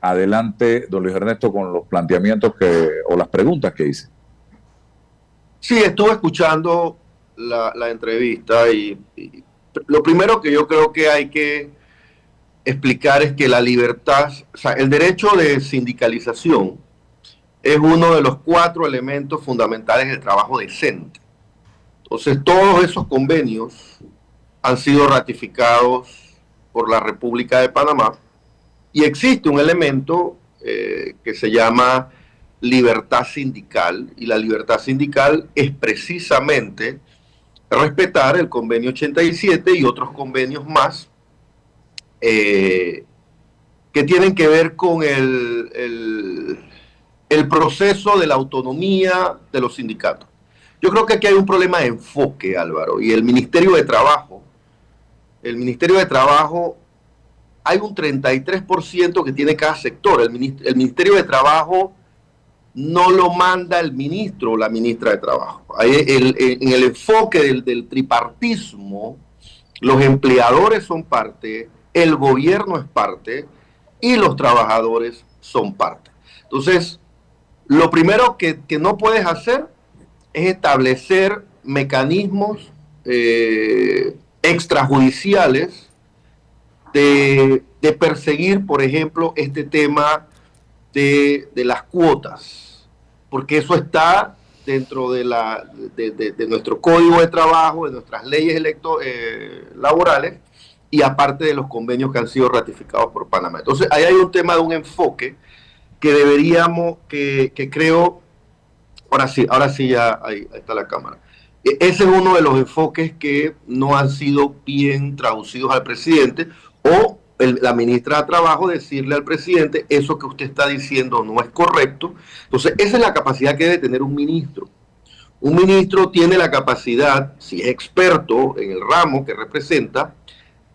adelante, don Luis Ernesto, con los planteamientos o las preguntas que hice. Sí, estuve escuchando la entrevista y lo primero que yo creo que hay que explicar es que la libertad, o sea, el derecho de sindicalización es uno de los 4 elementos fundamentales del trabajo decente. Entonces, todos esos convenios han sido ratificados por la República de Panamá y existe un elemento que se llama libertad sindical, y la libertad sindical es precisamente respetar el convenio 87 y otros convenios más que tienen que ver con el proceso de la autonomía de los sindicatos. Yo creo que aquí hay un problema de enfoque, Álvaro, y el Ministerio de Trabajo, hay un 33% que tiene cada sector. El Ministerio de Trabajo no lo manda el ministro o la ministra de Trabajo. En el enfoque del tripartismo, los empleadores son parte, el gobierno es parte y los trabajadores son parte. Entonces, lo primero que no puedes hacer es establecer mecanismos extrajudiciales de perseguir, por ejemplo, este tema de las cuotas, porque eso está dentro de nuestro código de trabajo, de nuestras leyes laborales, y aparte de los convenios que han sido ratificados por Panamá. Entonces, ahí hay un tema de un enfoque que deberíamos, que creo, ahora sí ya ahí está la cámara. Ese es uno de los enfoques que no han sido bien traducidos al presidente, o la ministra de Trabajo decirle al presidente: eso que usted está diciendo no es correcto. Entonces, esa es la capacidad que debe tener un ministro. Un ministro tiene la capacidad, si es experto en el ramo que representa,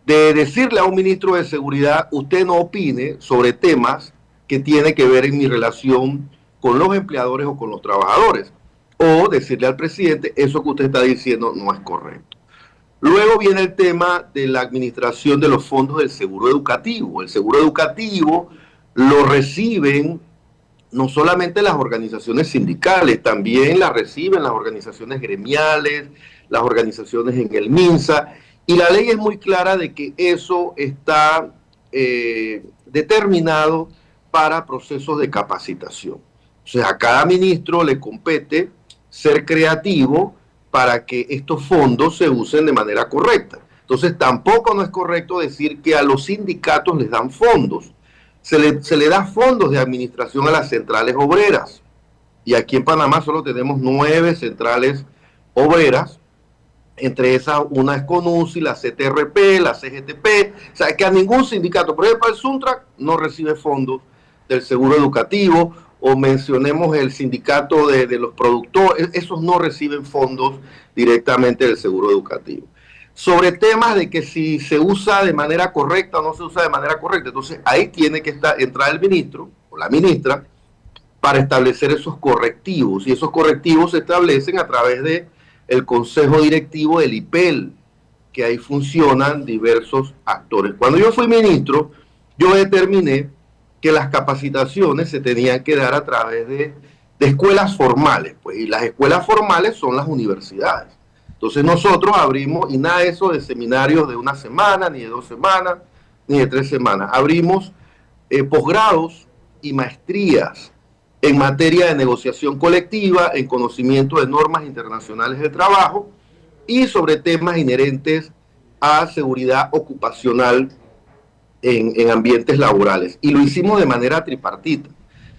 de decirle a un ministro de Seguridad: usted no opine sobre temas que tienen que ver en mi relación con los empleadores o con los trabajadores. O decirle al presidente: eso que usted está diciendo no es correcto. Luego viene el tema de la administración de los fondos del seguro educativo. El seguro educativo lo reciben no solamente las organizaciones sindicales, también la reciben las organizaciones gremiales, las organizaciones en el MINSA, y la ley es muy clara de que eso está determinado para procesos de capacitación. O sea, a cada ministro le compete ser creativo para que estos fondos se usen de manera correcta. Entonces, tampoco no es correcto decir que a los sindicatos les dan fondos. Se le da fondos de administración a las centrales obreras. Y aquí en Panamá solo tenemos 9 centrales obreras. Entre esas, una es CONUSI, la CTRP, la CGTP. O sea, que a ningún sindicato, por ejemplo, el SUNTRAC no recibe fondos del seguro educativo, o mencionemos el sindicato de los productores, esos no reciben fondos directamente del seguro educativo. Sobre temas de que si se usa de manera correcta o no se usa de manera correcta, entonces ahí tiene que entrar el ministro o la ministra para establecer esos correctivos, y esos correctivos se establecen a través del consejo directivo del IPEL, que ahí funcionan diversos actores. Cuando yo fui ministro, yo determiné que las capacitaciones se tenían que dar a través de escuelas formales, pues, y las escuelas formales son las universidades. Entonces nosotros abrimos, y nada de eso de seminarios de una semana, ni de 2 semanas, ni de 3 semanas. Abrimos posgrados y maestrías en materia de negociación colectiva, en conocimiento de normas internacionales del trabajo y sobre temas inherentes a seguridad ocupacional en ambientes laborales. Y lo hicimos de manera tripartita.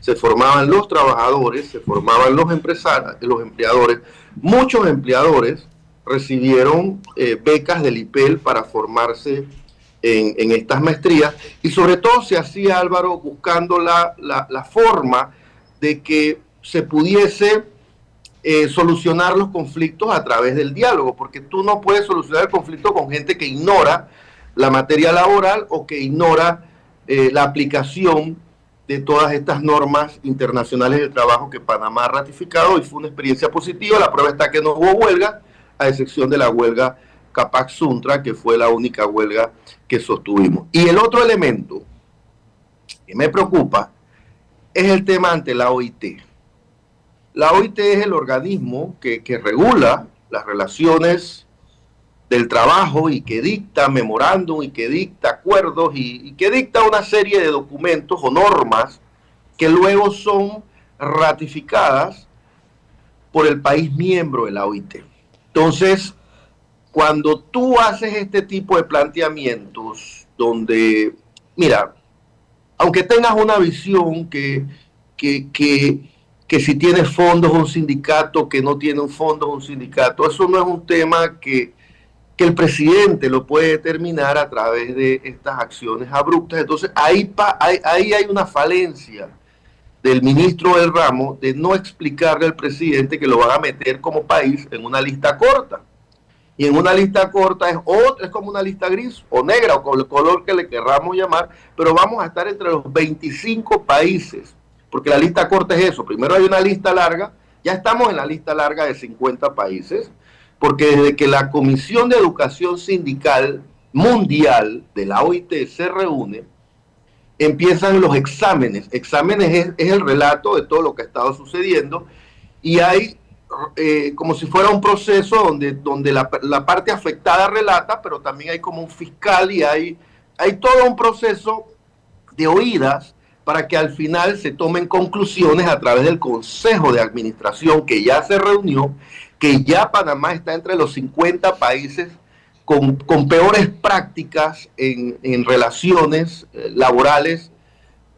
Se formaban los trabajadores, se formaban los empresarios, los empleadores. Muchos empleadores recibieron becas del IPEL para formarse en estas maestrías, y sobre todo se hacía, Álvaro, buscando la forma de que se pudiese solucionar los conflictos a través del diálogo, porque tú no puedes solucionar el conflicto con gente que ignora la materia laboral o que ignora la aplicación de todas estas normas internacionales del trabajo que Panamá ha ratificado, y fue una experiencia positiva. La prueba está que no hubo huelga, a excepción de la huelga Capac-Suntra, que fue la única huelga que sostuvimos. Y el otro elemento que me preocupa es el tema ante la OIT. La OIT es el organismo que regula las relaciones del trabajo y que dicta memorándum y que dicta acuerdos y que dicta una serie de documentos o normas que luego son ratificadas por el país miembro de la OIT. Entonces, cuando tú haces este tipo de planteamientos donde, mira, aunque tengas una visión que si tiene fondos un sindicato, que no tiene un fondo un sindicato, eso no es un tema que el presidente lo puede determinar a través de estas acciones abruptas. Entonces ahí hay una falencia del ministro del ramo de no explicarle al presidente que lo van a meter como país en una lista corta. Y en una lista corta es como una lista gris o negra o con el color que le querramos llamar, pero vamos a estar entre los 25 países, porque la lista corta es eso. Primero hay una lista larga, ya estamos en la lista larga de 50 países, porque desde que la Comisión de Educación Sindical Mundial de la OIT se reúne, empiezan los exámenes. Exámenes es el relato de todo lo que ha estado sucediendo y hay como si fuera un proceso donde la parte afectada relata, pero también hay como un fiscal y hay todo un proceso de oídas para que al final se tomen conclusiones a través del Consejo de Administración que ya se reunió, que ya Panamá está entre los 50 países con peores prácticas en relaciones laborales,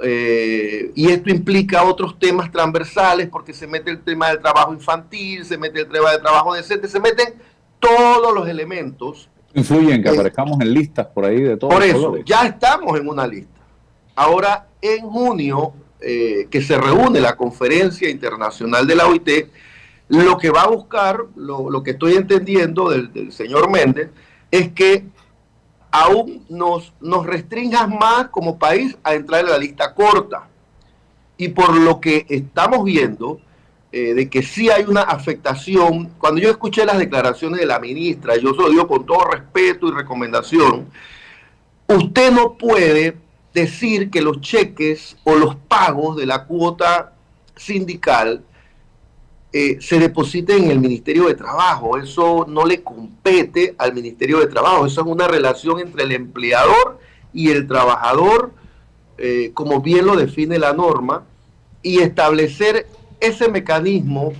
y esto implica otros temas transversales porque se mete el tema del trabajo infantil, se mete el tema del trabajo decente, se meten todos los elementos. Influyen que aparezcamos en listas por ahí de todos los colores. Por eso, ya estamos en una lista. Ahora, en junio, que se reúne la Conferencia Internacional de la OIT, lo que va a buscar, lo que estoy entendiendo del señor Méndez, es que aún nos restringas más como país a entrar en la lista corta. Y por lo que estamos viendo, de que sí hay una afectación, cuando yo escuché las declaraciones de la ministra, yo se lo digo con todo respeto y recomendación, usted no puede decir que los cheques o los pagos de la cuota sindical se depositen en el Ministerio de Trabajo. Eso no le compete al Ministerio de Trabajo. Eso es una relación entre el empleador y el trabajador, como bien lo define la norma, y establecer ese mecanismo,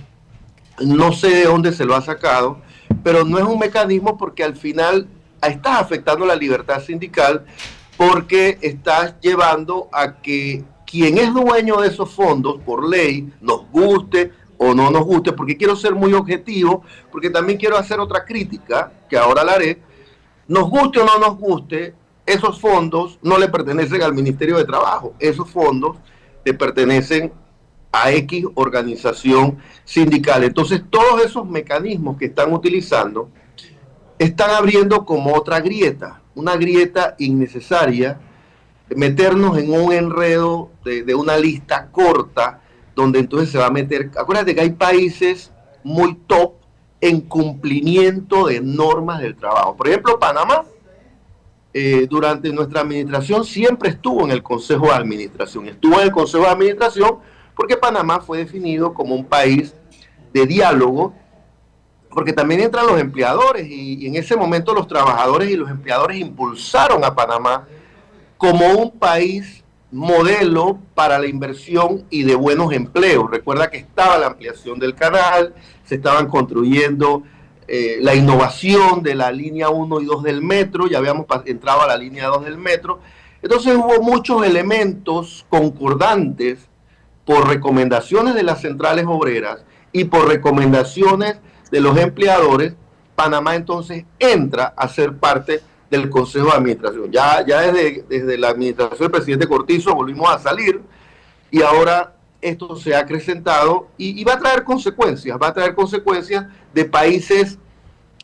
no sé de dónde se lo ha sacado, pero no es un mecanismo porque al final estás afectando la libertad sindical, porque estás llevando a que quien es dueño de esos fondos, por ley, nos guste o no nos guste, porque quiero ser muy objetivo, porque también quiero hacer otra crítica, que ahora la haré, nos guste o no nos guste, esos fondos no le pertenecen al Ministerio de Trabajo, esos fondos le pertenecen a X organización sindical. Entonces, todos esos mecanismos que están utilizando están abriendo como otra grieta, una grieta innecesaria, meternos en un enredo de una lista corta, donde entonces se va a meter, acuérdate que hay países muy top en cumplimiento de normas del trabajo. Por ejemplo, Panamá, durante nuestra administración siempre estuvo en el Consejo de Administración. Estuvo en el Consejo de Administración porque Panamá fue definido como un país de diálogo, porque también entran los empleadores y en ese momento los trabajadores y los empleadores impulsaron a Panamá como un país modelo para la inversión y de buenos empleos. Recuerda que estaba la ampliación del canal, se estaban construyendo la innovación de la línea 1 y 2 del metro, ya habíamos entrado a la línea 2 del metro. Entonces hubo muchos elementos concordantes por recomendaciones de las centrales obreras y por recomendaciones de los empleadores. Panamá entonces entra a ser parte del Consejo de Administración. Ya desde la administración del presidente Cortizo volvimos a salir y ahora esto se ha acrecentado y va a traer consecuencias de países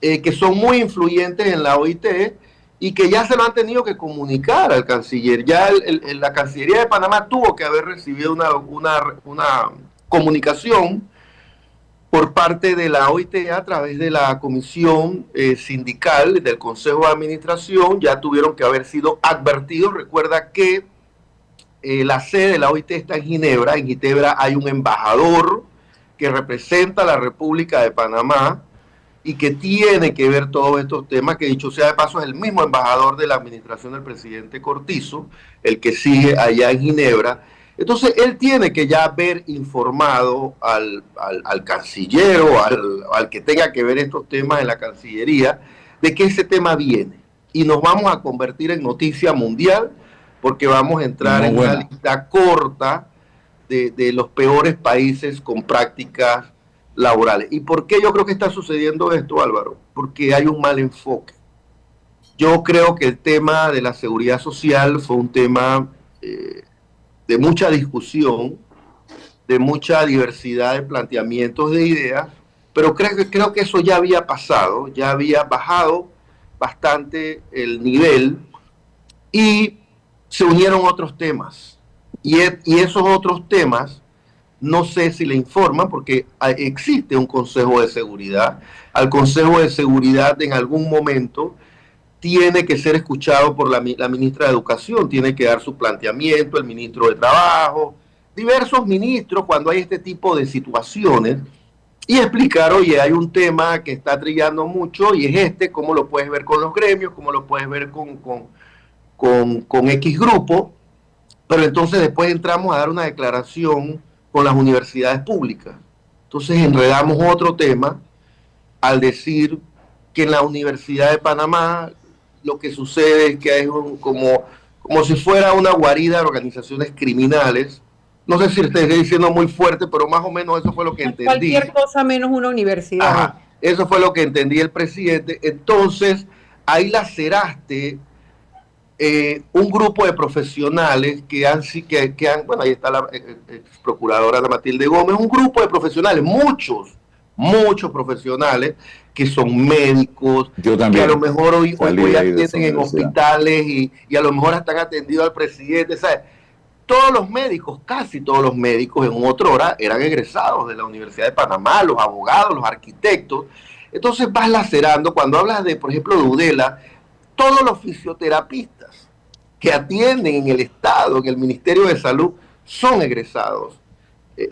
que son muy influyentes en la OIT y que ya se lo han tenido que comunicar al canciller. Ya la Cancillería de Panamá tuvo que haber recibido una comunicación por parte de la OIT a través de la comisión sindical del Consejo de Administración. Ya tuvieron que haber sido advertidos. Recuerda que la sede de la OIT está en Ginebra. En Ginebra hay un embajador que representa a la República de Panamá y que tiene que ver todos estos temas, que dicho sea de paso es el mismo embajador de la administración del presidente Cortizo, el que sigue allá en Ginebra. Entonces él tiene que ya haber informado al canciller o al que tenga que ver estos temas en la Cancillería de que ese tema viene. Y nos vamos a convertir en noticia mundial porque vamos a entrar en una lista corta de los peores países con prácticas laborales. ¿Y por qué yo creo que está sucediendo esto, Álvaro? Porque hay un mal enfoque. Yo creo que el tema de la seguridad social fue un tema de mucha discusión, de mucha diversidad de planteamientos de ideas, pero creo que eso ya había pasado, ya había bajado bastante el nivel y se unieron otros temas. Y esos otros temas, no sé si le informan, porque existe un Consejo de Seguridad. Al Consejo de Seguridad en algún momento tiene que ser escuchado por la ministra de Educación, tiene que dar su planteamiento, el ministro de Trabajo, diversos ministros cuando hay este tipo de situaciones, y explicar, oye, hay un tema que está trillando mucho y es este, cómo lo puedes ver con los gremios, cómo lo puedes ver con X grupo, pero entonces después entramos a dar una declaración con las universidades públicas. Entonces enredamos otro tema al decir que en la Universidad de Panamá lo que sucede es que hay como si fuera una guarida de organizaciones criminales. No sé si estoy diciendo muy fuerte, pero más o menos eso fue lo que entendí. Cualquier cosa menos una universidad. Ajá, eso fue lo que entendí el presidente. Entonces, ahí laceraste un grupo de profesionales que han, bueno, ahí está la ex procuradora Ana Matilde Gómez, un grupo de profesionales, muchos profesionales que son médicos, que a lo mejor hoy atienden en hospitales y a lo mejor hasta han atendido al presidente, ¿sabes? Todos los médicos, casi todos los médicos en otra hora eran egresados de la Universidad de Panamá, los abogados, los arquitectos. Entonces vas lacerando, cuando hablas de, por ejemplo, de UDELA, todos los fisioterapistas que atienden en el Estado, en el Ministerio de Salud, son egresados.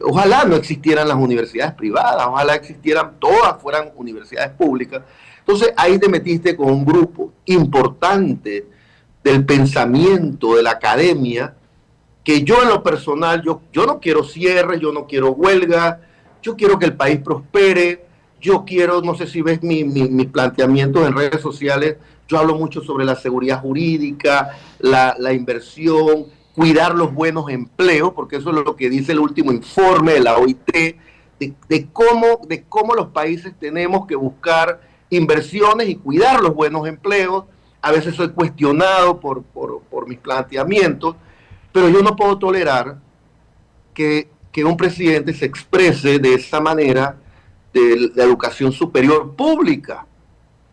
Ojalá no existieran las universidades privadas, ojalá existieran, todas fueran universidades públicas. Entonces ahí te metiste con un grupo importante del pensamiento, de la academia, que yo en lo personal, yo no quiero cierre, yo no quiero huelga, yo quiero que el país prospere, yo quiero, no sé si ves mis planteamientos en redes sociales, yo hablo mucho sobre la seguridad jurídica, la inversión, cuidar los buenos empleos, porque eso es lo que dice el último informe de la OIT, de cómo los países tenemos que buscar inversiones y cuidar los buenos empleos. A veces soy cuestionado por mis planteamientos, pero yo no puedo tolerar que un presidente se exprese de esa manera de la educación superior pública,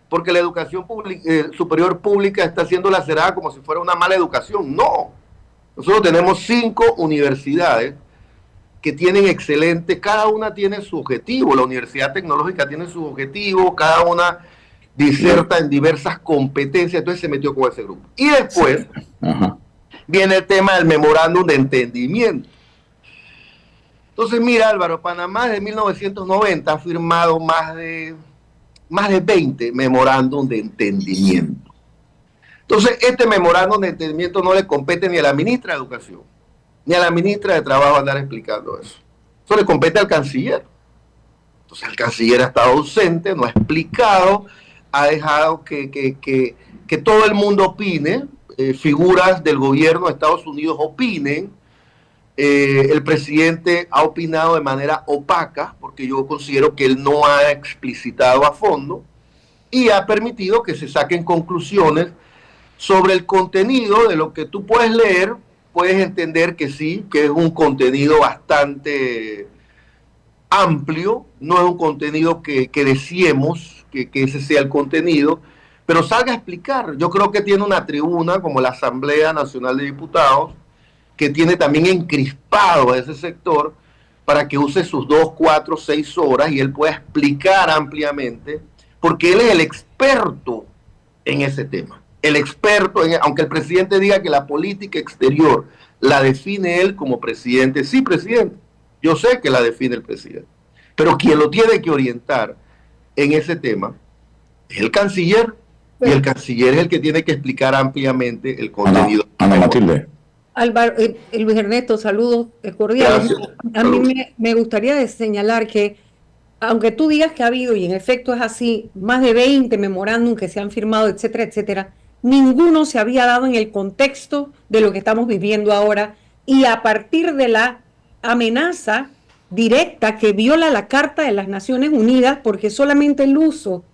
porque la educación superior pública está siendo lacerada como si fuera una mala educación. No, nosotros tenemos 5 universidades que tienen excelente, cada una tiene su objetivo, la Universidad Tecnológica tiene su objetivo, cada una diserta en diversas competencias, entonces se metió con ese grupo. Y después viene el tema del memorándum de entendimiento. Entonces, mira, Álvaro, Panamá desde 1990 ha firmado más de 20 memorándum de entendimiento. Entonces, este memorándum de entendimiento no le compete ni a la ministra de Educación, ni a la ministra de Trabajo andar explicando eso. Eso le compete al canciller. Entonces, el canciller ha estado ausente, no ha explicado, ha dejado que todo el mundo opine, figuras del gobierno de Estados Unidos opinen. El presidente ha opinado de manera opaca, porque yo considero que él no ha explicitado a fondo, y ha permitido que se saquen conclusiones sobre el contenido de lo que tú puedes leer. Puedes entender que sí, que es un contenido bastante amplio, no es un contenido que deseemos que ese sea el contenido, pero salga a explicar. Yo creo que tiene una tribuna como la Asamblea Nacional de Diputados, que tiene también encrispado a ese sector para que use sus 2, 4, 6 horas y él pueda explicar ampliamente, porque él es el experto en ese tema. el experto, aunque el presidente diga que la política exterior la define él como presidente, sí, presidente, yo sé que la define el presidente, pero quien lo tiene que orientar en ese tema es el canciller, y el canciller es el que tiene que explicar ampliamente el contenido. Ana Matilde. Álvaro, Luis Ernesto, saludos cordiales. Gracias. A mí me gustaría señalar que, aunque tú digas que ha habido, y en efecto es así, más de 20 memorándum que se han firmado, etcétera, etcétera, ninguno se había dado en el contexto de lo que estamos viviendo ahora, y a partir de la amenaza directa que viola la Carta de las Naciones Unidas, porque solamente el uso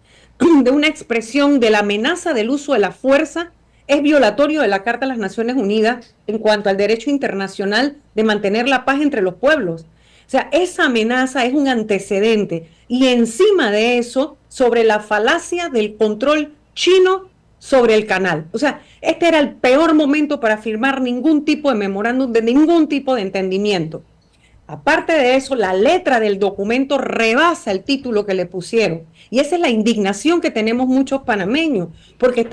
de una expresión de la amenaza del uso de la fuerza es violatorio de la Carta de las Naciones Unidas en cuanto al derecho internacional de mantener la paz entre los pueblos. O sea, esa amenaza es un antecedente. Y encima de eso, sobre la falacia del control chino sobre el canal. O sea, este era el peor momento para firmar ningún tipo de memorándum, de ningún tipo de entendimiento. Aparte de eso, la letra del documento rebasa el título que le pusieron. Y esa es la indignación que tenemos muchos panameños, porque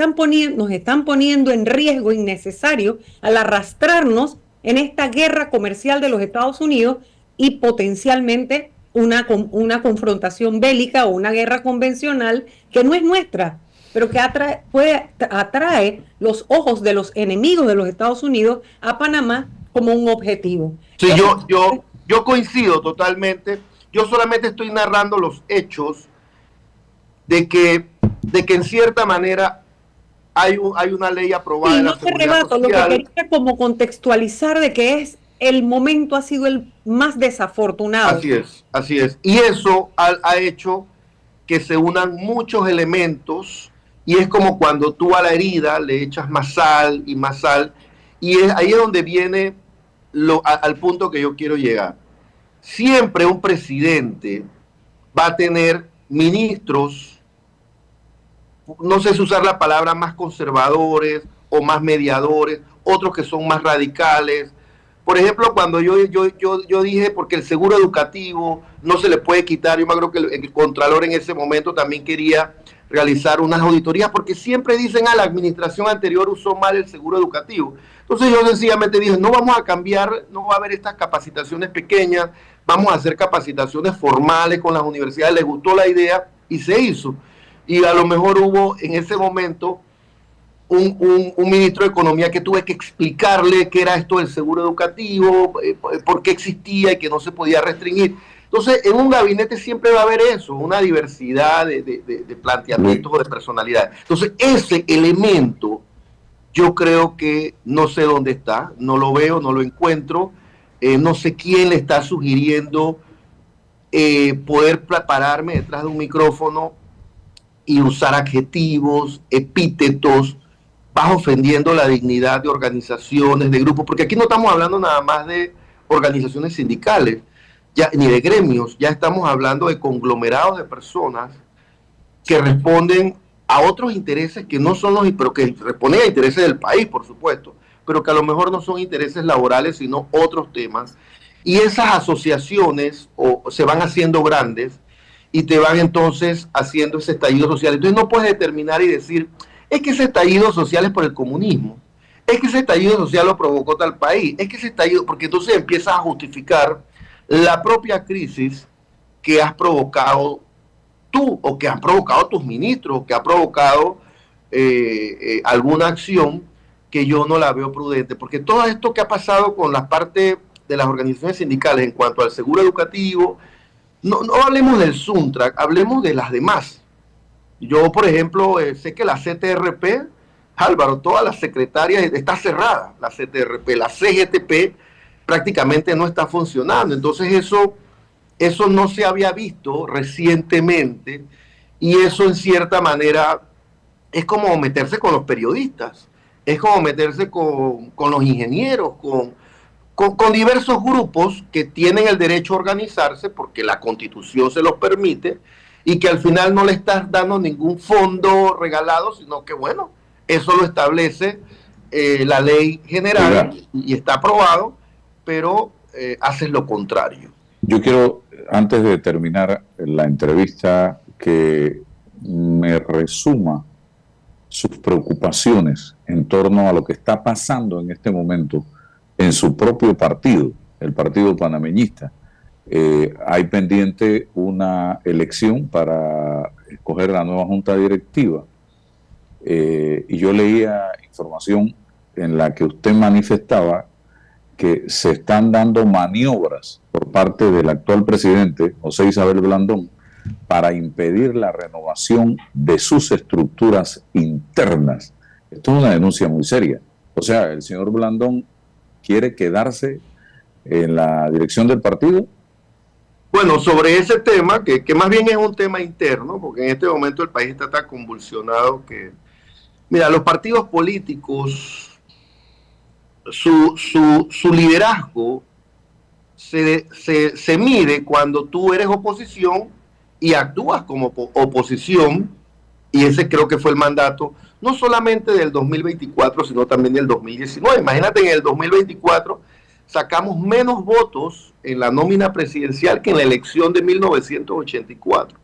nos están poniendo en riesgo innecesario al arrastrarnos en esta guerra comercial de los Estados Unidos y potencialmente una confrontación bélica o una guerra convencional que no es nuestra, pero que atrae los ojos de los enemigos de los Estados Unidos a Panamá como un objetivo. Sí, yo coincido totalmente. Yo solamente estoy narrando los hechos de que en cierta manera hay una ley aprobada. Sí, en la no te seguridad rebato, lo social. que quería como contextualizar de que el momento ha sido el más desafortunado. Así es, así es. Y eso ha hecho que se unan muchos elementos, y es como cuando tú a la herida le echas más sal, y ahí es donde viene al punto que yo quiero llegar. Siempre un presidente va a tener ministros, no sé si usar la palabra, más conservadores o más mediadores, otros que son más radicales. Por ejemplo, cuando yo dije, porque el seguro educativo no se le puede quitar, yo me acuerdo que el Contralor en ese momento también quería realizar unas auditorías, porque siempre dicen, la administración anterior usó mal el seguro educativo. Entonces yo sencillamente dije, no vamos a cambiar, no va a haber estas capacitaciones pequeñas, vamos a hacer capacitaciones formales con las universidades. Les gustó la idea y se hizo. Y a lo mejor hubo en ese momento un ministro de Economía que tuve que explicarle qué era esto del seguro educativo, por qué existía y que no se podía restringir. Entonces, en un gabinete siempre va a haber eso, una diversidad de planteamientos o de personalidades. Entonces, ese elemento, yo creo que no sé dónde está, no lo veo, no lo encuentro, no sé quién le está sugiriendo poder pararme detrás de un micrófono y usar adjetivos, epítetos, vas ofendiendo la dignidad de organizaciones, de grupos, porque aquí no estamos hablando nada más de organizaciones sindicales, ni de gremios, ya estamos hablando de conglomerados de personas que responden a otros intereses que no son los, pero que responden a intereses del país, por supuesto, pero que a lo mejor no son intereses laborales, sino otros temas. Y esas asociaciones se van haciendo grandes y te van entonces haciendo ese estallido social. Entonces no puedes determinar y decir, es que ese estallido social es por el comunismo, es que ese estallido social lo provocó tal país, es que ese estallido, porque entonces empiezas a justificar la propia crisis que has provocado tú, o que han provocado tus ministros, o que ha provocado alguna acción que yo no la veo prudente, porque todo esto que ha pasado con la parte de las organizaciones sindicales en cuanto al seguro educativo, no hablemos del Suntrack, hablemos de las demás. Yo, por ejemplo, sé que la CTRP, Álvaro, todas las secretarias, está cerrada la CTRP, la CGTP prácticamente no está funcionando. Entonces eso no se había visto recientemente, y eso en cierta manera es como meterse con los periodistas, es como meterse con los ingenieros, con diversos grupos que tienen el derecho a organizarse porque la Constitución se los permite, y que al final no le estás dando ningún fondo regalado, sino que bueno, eso lo establece la ley general y está aprobado, pero haces lo contrario. Yo quiero, antes de terminar la entrevista, que me resuma sus preocupaciones en torno a lo que está pasando en este momento en su propio partido, el Partido Panameñista. Hay pendiente una elección para escoger la nueva junta directiva, y yo leía información en la que usted manifestaba que se están dando maniobras por parte del actual presidente, José Isabel Blandón, para impedir la renovación de sus estructuras internas. Esto es una denuncia muy seria. O sea, el señor Blandón quiere quedarse en la dirección del partido. Bueno, sobre ese tema, que más bien es un tema interno, porque en este momento el país está tan convulsionado que, mira, los partidos políticos, su liderazgo se mide cuando tú eres oposición y actúas como oposición, y ese creo que fue el mandato, no solamente del 2024, sino también del 2019. Imagínate, en el 2024 sacamos menos votos en la nómina presidencial que en la elección de 1984.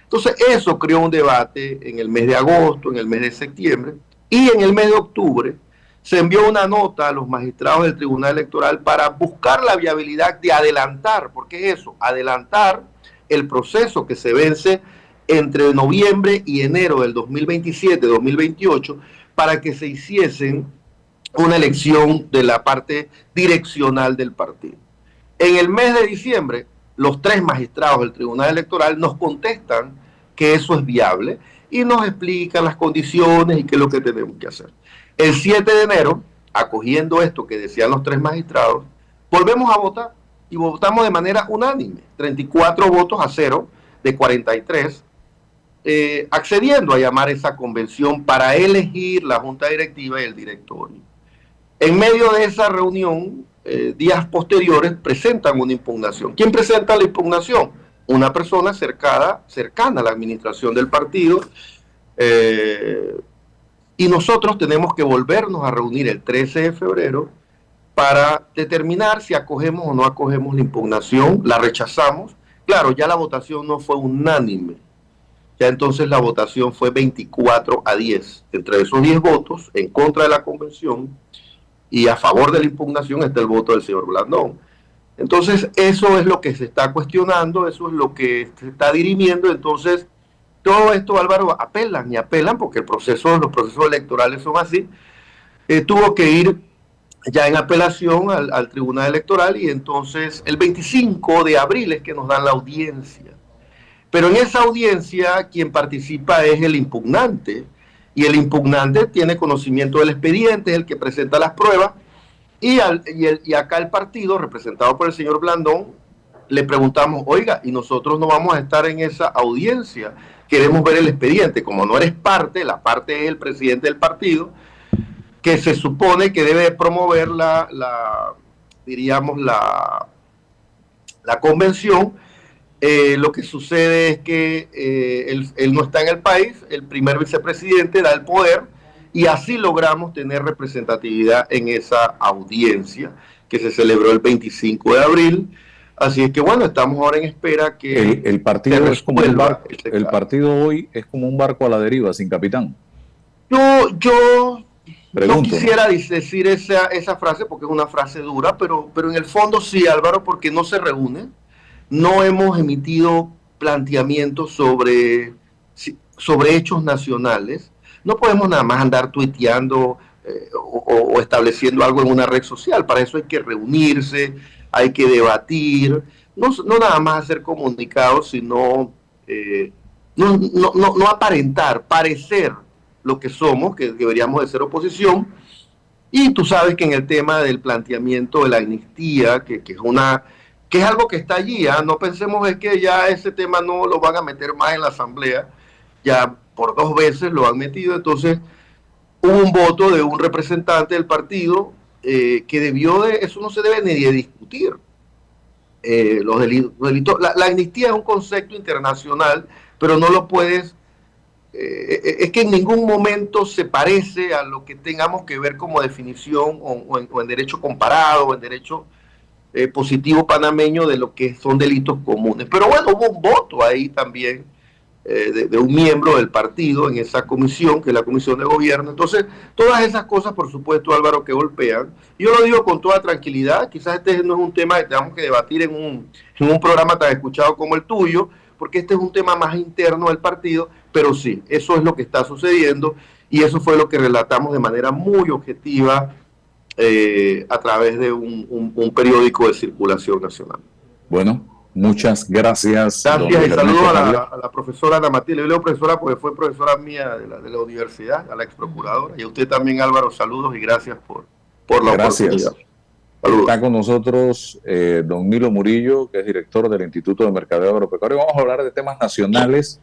Entonces eso creó un debate en el mes de agosto, en el mes de septiembre, y en el mes de octubre se envió una nota a los magistrados del Tribunal Electoral para buscar la viabilidad de adelantar, porque es eso, adelantar el proceso que se vence entre noviembre y enero del 2027-2028, para que se hiciesen una elección de la parte direccional del partido. En el mes de diciembre, los 3 magistrados del Tribunal Electoral nos contestan que eso es viable y nos explican las condiciones y qué es lo que tenemos que hacer. El 7 de enero, acogiendo esto que decían los 3 magistrados, volvemos a votar y votamos de manera unánime, 34 votos a 0 de 43, accediendo a llamar esa convención para elegir la junta directiva y el directorio. En medio de esa reunión, días posteriores, presentan una impugnación. ¿Quién presenta la impugnación? Una persona cercana a la administración del partido, y nosotros tenemos que volvernos a reunir el 13 de febrero para determinar si acogemos o no acogemos la impugnación. La rechazamos. Claro, ya la votación no fue unánime. Ya entonces la votación fue 24-10. Entre esos 10 votos en contra de la convención y a favor de la impugnación está el voto del señor Blandón. Entonces eso es lo que se está cuestionando, eso es lo que se está dirimiendo. Entonces todo esto, Álvaro, apelan porque los procesos electorales son así. Tuvo que ir ya en apelación al Tribunal Electoral, y entonces el 25 de abril es que nos dan la audiencia. Pero en esa audiencia quien participa es el impugnante, y el impugnante tiene conocimiento del expediente, es el que presenta las pruebas, y acá el partido, representado por el señor Blandón, le preguntamos, oiga, y nosotros no vamos a estar en esa audiencia, queremos ver el expediente. Como no eres parte, la parte es el presidente del partido, que se supone que debe promover la convención. Lo que sucede es que él no está en el país, el primer vicepresidente da el poder, y así logramos tener representatividad en esa audiencia que se celebró el 25 de abril. Así es que bueno, estamos ahora en espera que el partido es como un barco, el partido hoy es como un barco a la deriva sin capitán. Yo no quisiera decir esa frase porque es una frase dura, pero en el fondo sí, Álvaro, porque no se reúne. No hemos emitido planteamientos sobre hechos nacionales. No podemos nada más andar tuiteando o estableciendo algo en una red social. Para eso hay que reunirse, hay que debatir, no nada más hacer comunicados, sino no aparentar, parecer lo que somos, que deberíamos de ser oposición. Y tú sabes que en el tema del planteamiento de la amnistía, que es algo que está allí, no pensemos es que ya ese tema no lo van a meter más en la asamblea, ya por 2 veces lo han metido. Entonces hubo un voto de un representante del partido que eso no se debe ni de discutir. Los delitos, la amnistía es un concepto internacional, pero no lo puedes, es que en ningún momento se parece a lo que tengamos que ver como definición o en derecho comparado o en derecho positivo panameño de lo que son delitos comunes. Pero bueno, hubo un voto ahí también de un miembro del partido en esa comisión, que es la comisión de gobierno. Entonces, todas esas cosas, por supuesto, Álvaro, que golpean. Yo lo digo con toda tranquilidad, quizás este no es un tema que tengamos que debatir en un programa tan escuchado como el tuyo, porque este es un tema más interno del partido, pero sí, eso es lo que está sucediendo y eso fue lo que relatamos de manera muy objetiva a través de un periódico de circulación nacional. Bueno, muchas gracias. Gracias y saludos a la profesora Ana Matilde. Yo le digo profesora porque fue profesora mía de la universidad, a la ex procuradora. Y a usted también, Álvaro, saludos y gracias por la oportunidad. Saludos. Está con nosotros don Milo Murillo, que es director del Instituto de Mercadeo Agropecuario. Vamos a hablar de temas nacionales